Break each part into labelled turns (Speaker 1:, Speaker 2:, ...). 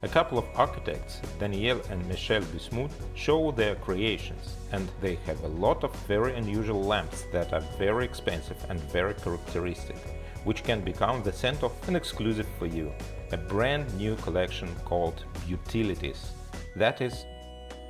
Speaker 1: A couple of architects, Daniel and Michel Bismuth, show their creations, and they have a lot of very unusual lamps that are very expensive and very characteristic, which can become the center of an exclusive for you, a brand new collection called Utilities. That is...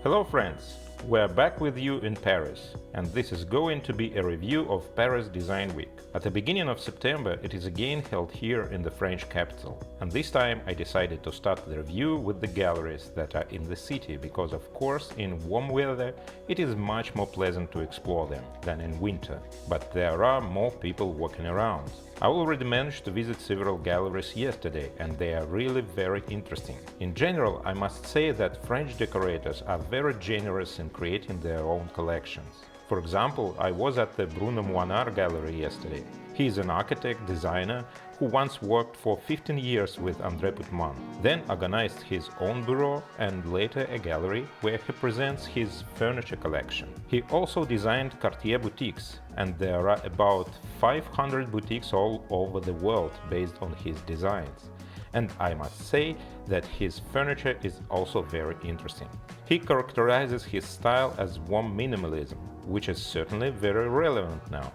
Speaker 1: Hello friends! We're back with you in Paris, and this is going to be a review of Paris Design Week. At the beginning of September it is again held here in the French capital, and this time I decided to start the review with the galleries that are in the city, because of course in warm weather it is much more pleasant to explore them than in winter, but there are more people walking around. I already managed to visit several galleries yesterday, and they are really very interesting. In general, I must say that French decorators are very generous in creating their own collections. For example, I was at the Bruno Moinard gallery yesterday. He is an architect, designer, who once worked for 15 years with André Putman, then organized his own bureau and later a gallery where he presents his furniture collection. He also designed Cartier boutiques, and there are about 500 boutiques all over the world based on his designs. And I must say that his furniture is also very interesting. He characterizes his style as warm minimalism, which is certainly very relevant now.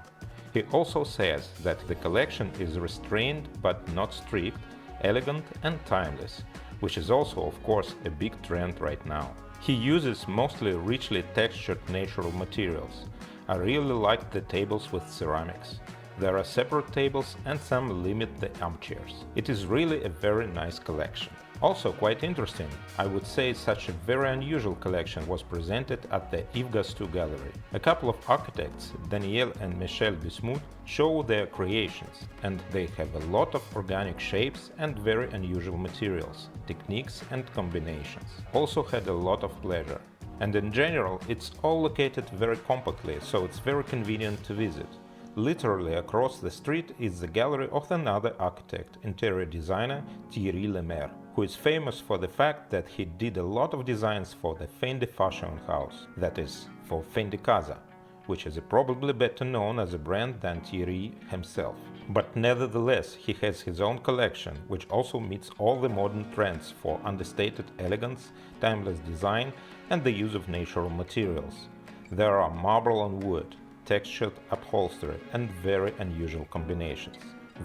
Speaker 1: He also says that the collection is restrained but not strict, elegant and timeless, which is also of course a big trend right now. He uses mostly richly textured natural materials. I really like the tables with ceramics. There are separate tables and some limit the armchairs. It is really a very nice collection. Also quite interesting, I would say such a very unusual collection was presented at the Yves Gastou gallery. A couple of architects, Daniel and Michel Bismuth, show their creations, and they have a lot of organic shapes and very unusual materials, techniques and combinations. Also had a lot of pleasure. And in general, it's all located very compactly, so it's very convenient to visit. Literally across the street is the gallery of another architect, interior designer Thierry Lemaire, who is famous for the fact that he did a lot of designs for the Fendi fashion house, that is, for Fendi Casa, which is probably better known as a brand than Thierry himself. But nevertheless, he has his own collection, which also meets all the modern trends for understated elegance, timeless design and the use of natural materials. There are marble and wood, textured upholstery and very unusual combinations.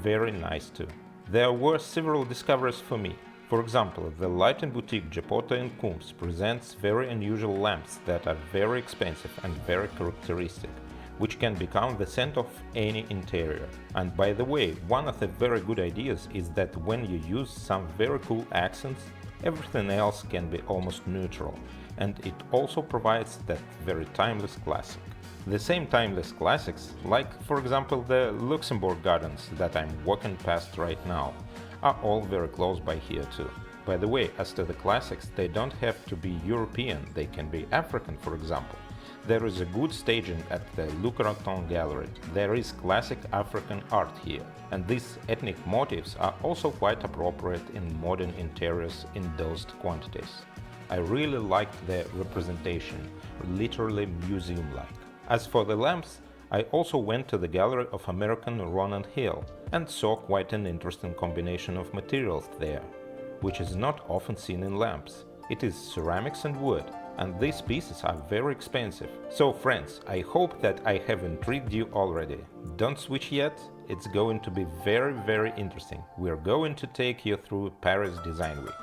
Speaker 1: Very nice too. There were several discoveries for me. For example, the lighting boutique Japota & Coombs presents very unusual lamps that are very expensive and very characteristic, which can become the center of any interior. And by the way, one of the very good ideas is that when you use some very cool accents, everything else can be almost neutral, and it also provides that very timeless classic. The same timeless classics, like for example the Luxembourg Gardens that I'm walking past right now, are all very close by here too. By the way, as to the classics, they don't have to be European, they can be African, for example. There is a good staging at the Le Corentin gallery. There is classic African art here, and these ethnic motifs are also quite appropriate in modern interiors in dosed quantities. I really liked the representation, literally museum-like. As for the lamps, I also went to the gallery of American Ronan Hill and saw quite an interesting combination of materials there, which is not often seen in lamps. It is ceramics and wood, and these pieces are very expensive. So friends, I hope that I have intrigued you already. Don't switch yet, it's going to be very interesting. We're going to take you through Paris Design Week.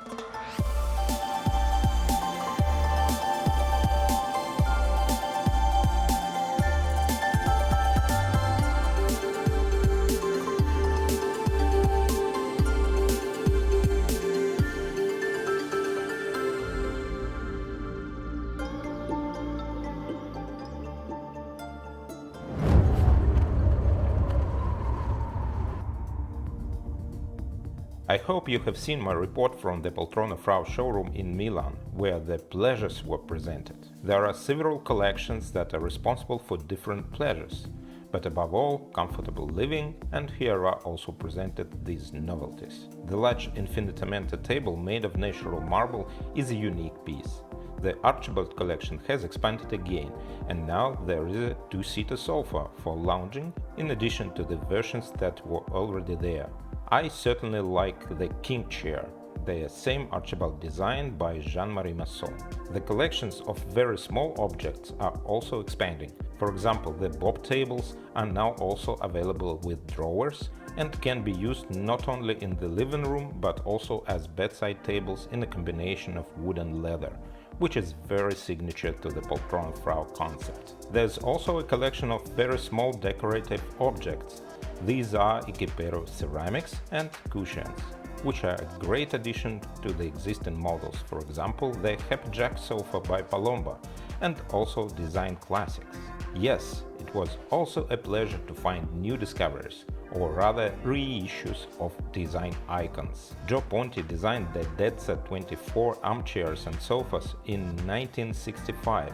Speaker 1: I hope you have seen my report from the Poltrona Frau showroom in Milan, where the pleasures were presented. There are several collections that are responsible for different pleasures, but above all, comfortable living, and here are also presented these novelties. The large infinitamente table made of natural marble is a unique piece. The Archibald collection has expanded again, and now there is a two-seater sofa for lounging, in addition to the versions that were already there. I certainly like the king chair, the same Archibald design by Jean-Marie Masson. The collections of very small objects are also expanding. For example, the bob tables are now also available with drawers and can be used not only in the living room but also as bedside tables in a combination of wood and leather, which is very signature to the Poltrona Frau concept. There's also a collection of very small decorative objects. These are Ikipero ceramics and cushions, which are a great addition to the existing models, for example, the Happy Jack sofa by Palomba, and also design classics. Yes, it was also a pleasure to find new discoveries, or rather reissues of design icons. Joe Ponti designed the Dedza 24 armchairs and sofas in 1965.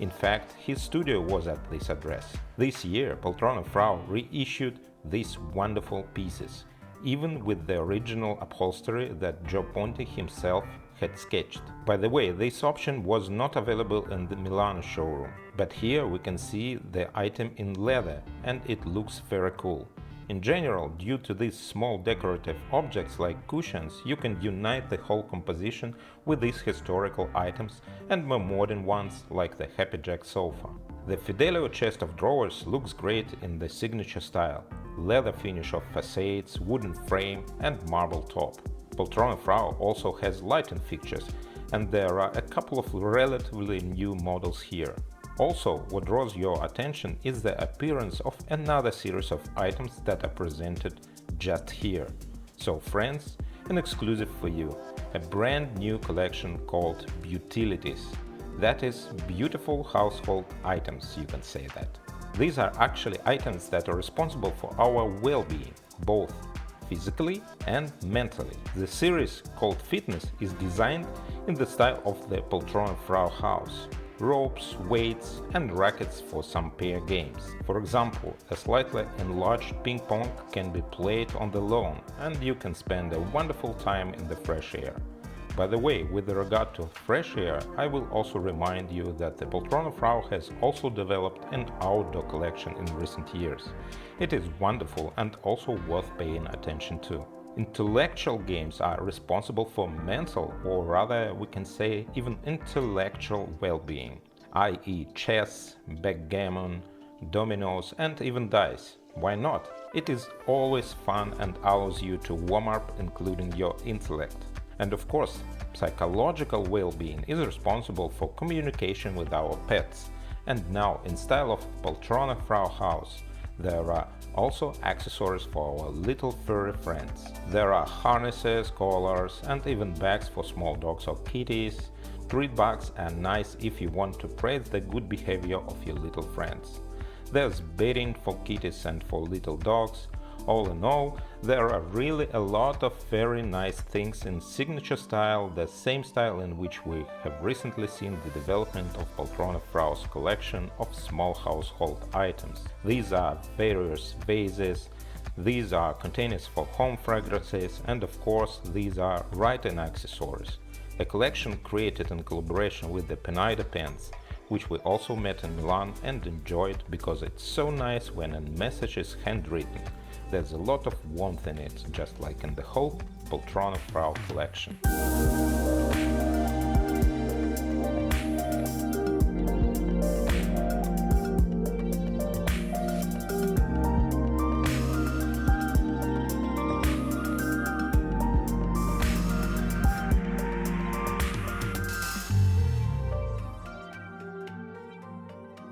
Speaker 1: In fact, his studio was at this address. This year, Poltrona Frau reissued these wonderful pieces, even with the original upholstery that Joe Ponti himself had sketched. By the way, this option was not available in the Milan showroom, but here we can see the item in leather and it looks very cool. In general, due to these small decorative objects like cushions, you can unite the whole composition with these historical items and more modern ones like the Happy Jack sofa. The Fidelio chest of drawers looks great in the signature style, leather finish of facades, wooden frame and marble top. Poltrona Frau also has lighting fixtures, and there are a couple of relatively new models here. Also, what draws your attention is the appearance of another series of items that are presented just here. So friends, an exclusive for you, a brand new collection called Beautilities. That is, beautiful household items, you can say that. These are actually items that are responsible for our well-being, both physically and mentally. The series called Fitness is designed in the style of the Poltrona Frau house. Ropes, weights and rackets for some pair games. For example, a slightly enlarged ping pong can be played on the lawn and you can spend a wonderful time in the fresh air. By the way, with regard to fresh air, I will also remind you that the Poltrona Frau has also developed an outdoor collection in recent years. It is wonderful and also worth paying attention to. Intellectual games are responsible for mental, or rather we can say even intellectual well-being, i.e. chess, backgammon, dominoes and even dice. Why not? It is always fun and allows you to warm up, including your intellect. And of course, psychological well-being is responsible for communication with our pets. And now, in style of Poltrona Frau house, there are also accessories for our little furry friends. There are harnesses, collars and even bags for small dogs or kitties. Treat bags are nice if you want to praise the good behavior of your little friends. There's bedding for kitties and for little dogs. All in all, there are really a lot of very nice things in signature style, the same style in which we have recently seen the development of Poltrona Frau's collection of small household items. These are various vases, these are containers for home fragrances, and of course these are writing accessories. A collection created in collaboration with the Penaida pens, which we also met in Milan and enjoyed because it's so nice when a message is handwritten. There's a lot of warmth in it, just like in the whole Poltrona Frau collection.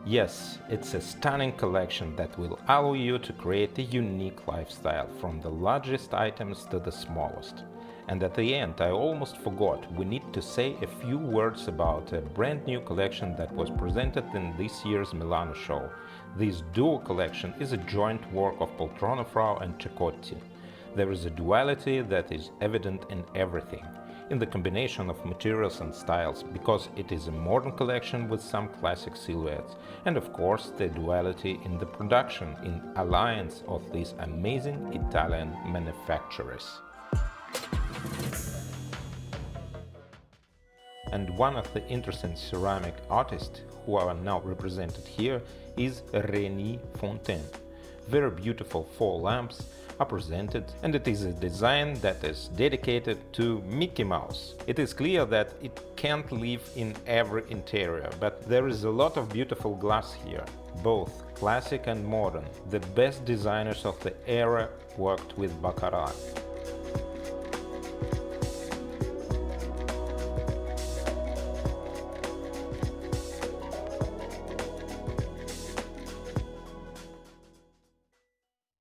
Speaker 1: Yes, it's a stunning collection that will allow you to create a unique lifestyle from the largest items to the smallest. And at the end, I almost forgot, we need to say a few words about a brand new collection that was presented in this year's Milano show. This duo collection is a joint work of Poltrona Frau and Ceccotti. There is a duality that is evident in everything, in the combination of materials and styles, because it is a modern collection with some classic silhouettes, and of course the duality in the production, in alliance of these amazing Italian manufacturers. And one of the interesting ceramic artists who are now represented here is Rémy Fontaine. very beautiful 4 lamps are presented, and it is a design that is dedicated to Mickey Mouse. It is clear that it can't live in every interior, but there is a lot of beautiful glass here, both classic and modern. The best designers of the era worked with Baccarat.